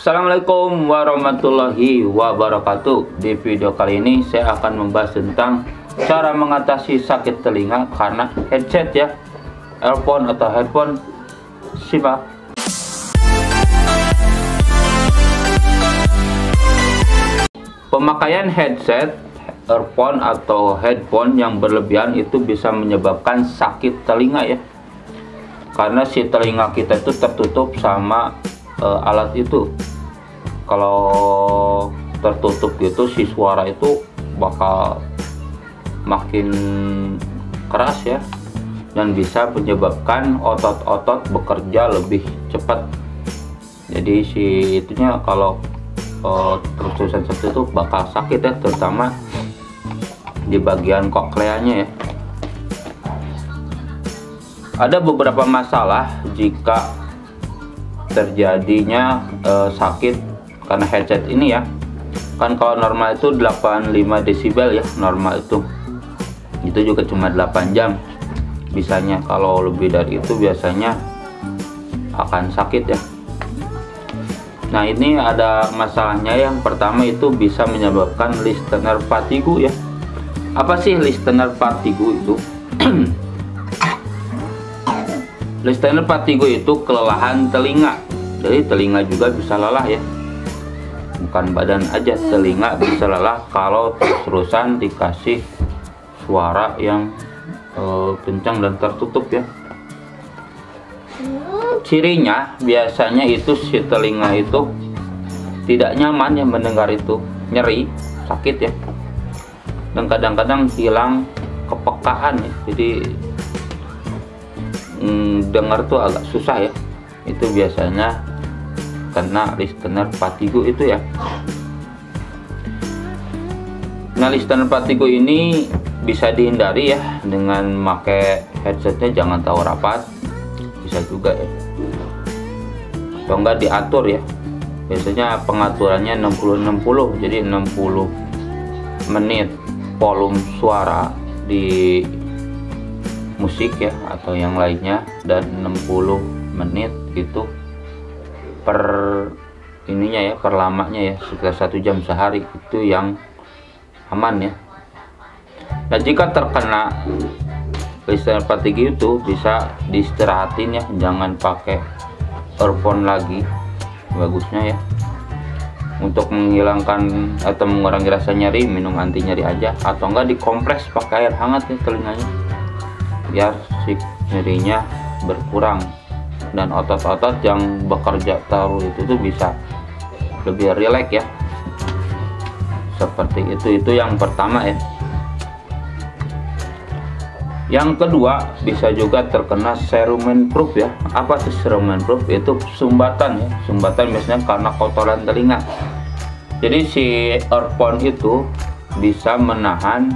Assalamualaikum warahmatullahi wabarakatuh. Di video kali ini saya akan membahas tentang cara mengatasi sakit telinga karena headset ya, earphone atau headphone. Simak. Pemakaian headset, earphone atau headphone yang berlebihan itu bisa menyebabkan sakit telinga ya. Karena si telinga kita itu tertutup sama alat itu. Kalau tertutup gitu, si suara itu bakal makin keras ya, dan bisa menyebabkan otot-otot bekerja lebih cepat. Jadi si itunya kalau terus-terusan seperti itu bakal sakit ya, terutama di bagian kokleanya ya. Ada beberapa masalah jika terjadinya sakit karena headset ini ya. Kan kalau normal itu 85 desibel ya, normal itu juga cuma 8 jam bisanya. Kalau lebih dari itu biasanya akan sakit ya. Nah, ini ada masalahnya. Yang pertama itu bisa menyebabkan listener fatigue ya. Apa sih listener fatigue itu? Listener fatigue itu kelelahan telinga. Jadi telinga juga bisa lelah ya, bukan badan aja, telinga bisa lelah kalau terus-terusan dikasih suara yang kencang dan tertutup ya. Cirinya biasanya itu si telinga itu tidak nyaman ya mendengar itu, nyeri, sakit ya, dan kadang-kadang hilang kepekaan ya. Jadi dengar tuh agak susah ya. Itu biasanya karena listener fatigue itu ya. Nah, listener fatigue ini bisa dihindari ya dengan pakai headsetnya jangan terlalu rapat, bisa juga ya, atau enggak diatur ya. Biasanya pengaturannya 60-60, jadi 60 menit volume suara di musik ya atau yang lainnya, dan 60 menit itu per ininya ya, per lamanya ya, sekitar 1 jam sehari, itu yang aman ya. Nah, jika terkena listener fatigue itu bisa diistirahatin ya, jangan pakai earphone lagi bagusnya ya. Untuk menghilangkan atau mengurangi rasa nyeri, minum anti nyeri aja, atau enggak dikompres pakai air hangat ya telinganya, biar si nyerinya berkurang dan otot-otot yang bekerja terus itu tuh bisa lebih rileks ya. Seperti itu yang pertama ya. Yang kedua, bisa juga terkena cerumen proof ya. Apa sih cerumen proof? Itu sumbatan ya. Sumbatan biasanya karena kotoran telinga. Jadi si earphone itu bisa menahan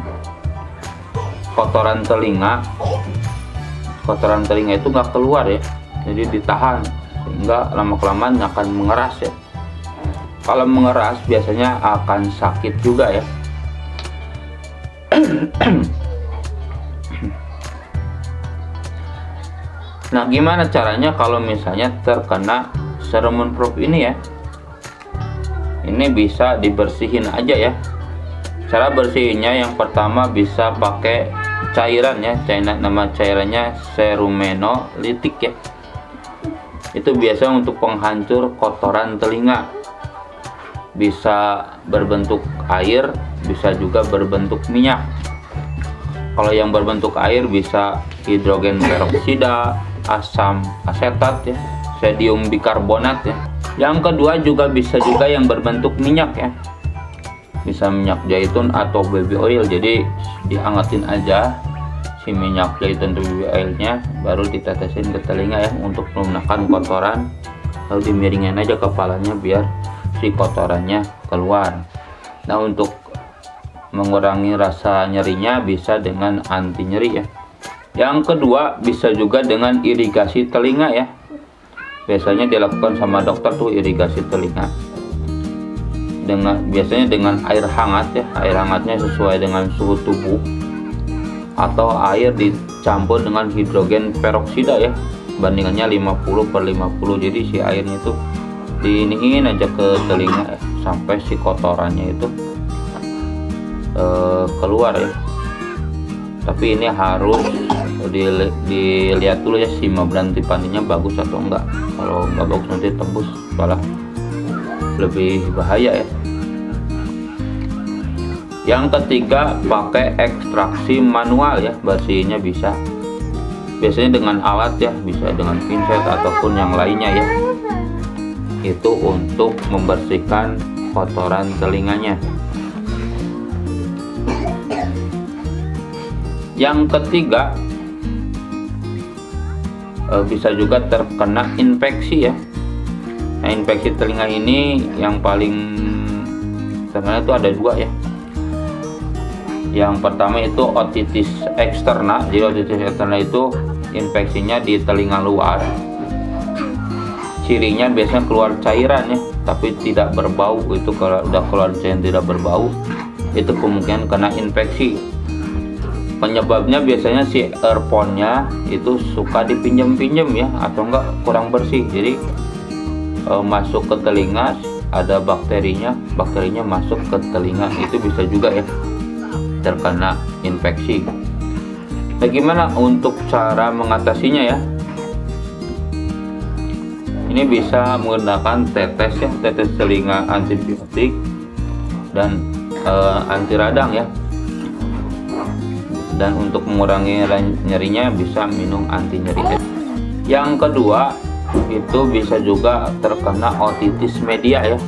kotoran telinga. Kotoran telinga itu nggak keluar ya, jadi ditahan, sehingga lama-kelamaan akan mengeras ya. Kalau mengeras biasanya akan sakit juga ya. Nah, gimana caranya kalau misalnya terkena cerumen proof ini ya? Ini bisa dibersihin aja ya. Cara bersihinnya yang pertama bisa pakai cairan ya, nama cairannya cerumenolitik ya. Itu biasa untuk penghancur kotoran telinga. Bisa berbentuk air, bisa juga berbentuk minyak. Kalau yang berbentuk air bisa hidrogen peroksida, asam asetat ya, sodium bikarbonat ya. Yang kedua juga bisa juga yang berbentuk minyak ya. Bisa minyak zaitun atau baby oil. Jadi dihangatin aja si minyak zaitun atau baby oilnya, baru ditetesin ke telinga ya untuk melunakan kotoran, lalu dimiringin aja kepalanya biar si kotorannya keluar. Nah, untuk mengurangi rasa nyerinya bisa dengan anti nyeri ya. Yang kedua bisa juga dengan irigasi telinga ya. Biasanya dilakukan sama dokter tuh irigasi telinga. Biasanya dengan air hangat ya. Air hangatnya sesuai dengan suhu tubuh, atau air dicampur dengan hidrogen peroksida ya. Bandingannya 50/50. Jadi si airnya itu diiniin aja ke telinga sampai si kotorannya itu keluar ya. Tapi ini harus dilihat dulu ya si membran tipaninya bagus atau enggak. Kalau enggak bagus nanti tembus, malah lebih bahaya ya. Yang ketiga, pakai ekstraksi manual ya, bersihinnya bisa. Biasanya dengan alat ya, bisa dengan pinset ataupun yang lainnya ya. Itu untuk membersihkan kotoran telinganya. Yang ketiga, bisa juga terkena infeksi ya. Nah, infeksi telinga ini yang paling terkena itu ada dua ya. Yang pertama itu otitis eksterna. Jadi otitis eksterna itu infeksinya di telinga luar. Cirinya biasanya keluar cairan ya, tapi tidak berbau. Itu kalau udah keluar cairan tidak berbau, itu kemungkinan kena infeksi. Penyebabnya biasanya si earphone-nya itu suka dipinjam-pinjam ya, atau enggak kurang bersih. Jadi masuk ke telinga, ada bakterinya masuk ke telinga, itu bisa juga ya terkena infeksi. Bagaimana untuk cara mengatasinya ya? Ini bisa menggunakan tetes ya, tetes telinga antibiotik dan anti radang ya. Dan untuk mengurangi nyerinya bisa minum anti nyeri. Yang kedua, itu bisa juga terkena otitis media ya.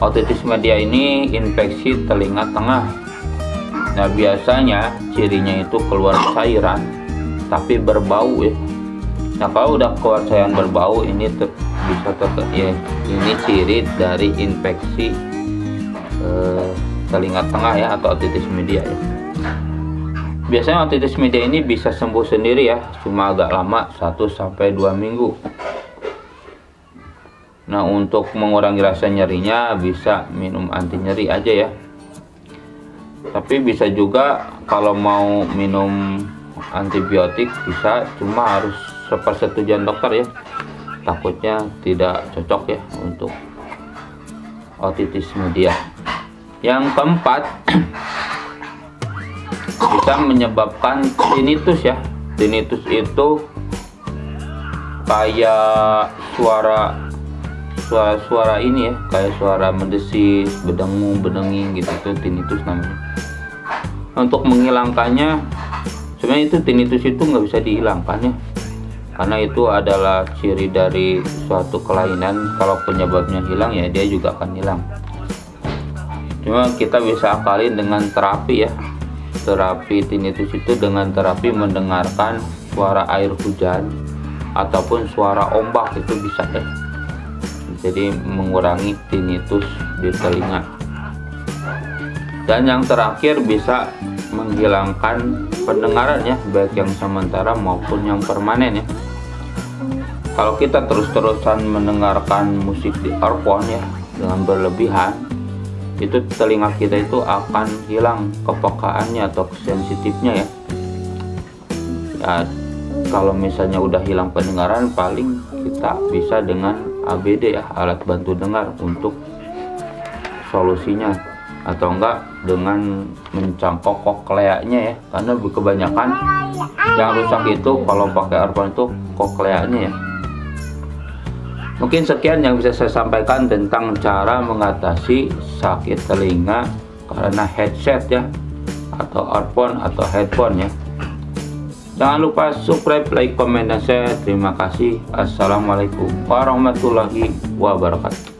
Otitis media ini infeksi telinga tengah. Nah, biasanya cirinya itu keluar cairan tapi berbau ya. Nah, kalau udah keluar cairan berbau, ini bisa ya, ini ciri dari infeksi telinga tengah ya, atau otitis media ya. Biasanya otitis media ini bisa sembuh sendiri ya, cuma agak lama 1-2 minggu. Nah, untuk mengurangi rasa nyerinya bisa minum anti nyeri aja ya. Tapi bisa juga kalau mau minum antibiotik bisa, cuma harus sepersetujuan dokter ya. Takutnya tidak cocok ya untuk otitis media. Yang keempat, bisa menyebabkan tinnitus ya. Tinnitus itu kayak suara ini ya, kayak suara mendesis, berdengung, berdenging gitu, itu tinnitus namanya. Untuk menghilangkannya, sebenarnya itu tinnitus itu nggak bisa dihilangkan ya, karena itu adalah ciri dari suatu kelainan. Kalau penyebabnya hilang ya dia juga akan hilang. Cuma kita bisa akalin dengan terapi ya. Terapi tinnitus itu dengan terapi mendengarkan suara air hujan ataupun suara ombak, itu bisa ya. Jadi mengurangi tinnitus di telinga. Dan yang terakhir, bisa menghilangkan pendengaran ya, baik yang sementara maupun yang permanen ya. Kalau kita terus-terusan mendengarkan musik di earphone ya dengan berlebihan, itu telinga kita itu akan hilang kepekaannya atau sensitifnya ya. Kalau misalnya udah hilang pendengaran, paling kita bisa dengan ABD ya, alat bantu dengar, untuk solusinya. Atau enggak dengan mencangkok kokleanya ya, karena kebanyakan yang rusak itu kalau pakai earphone itu kokleanya ya. Mungkin sekian yang bisa saya sampaikan tentang cara mengatasi sakit telinga karena headset ya, atau earphone atau headphone ya. Jangan lupa subscribe, like, komen, dan share. Terima kasih. Assalamualaikum warahmatullahi wabarakatuh.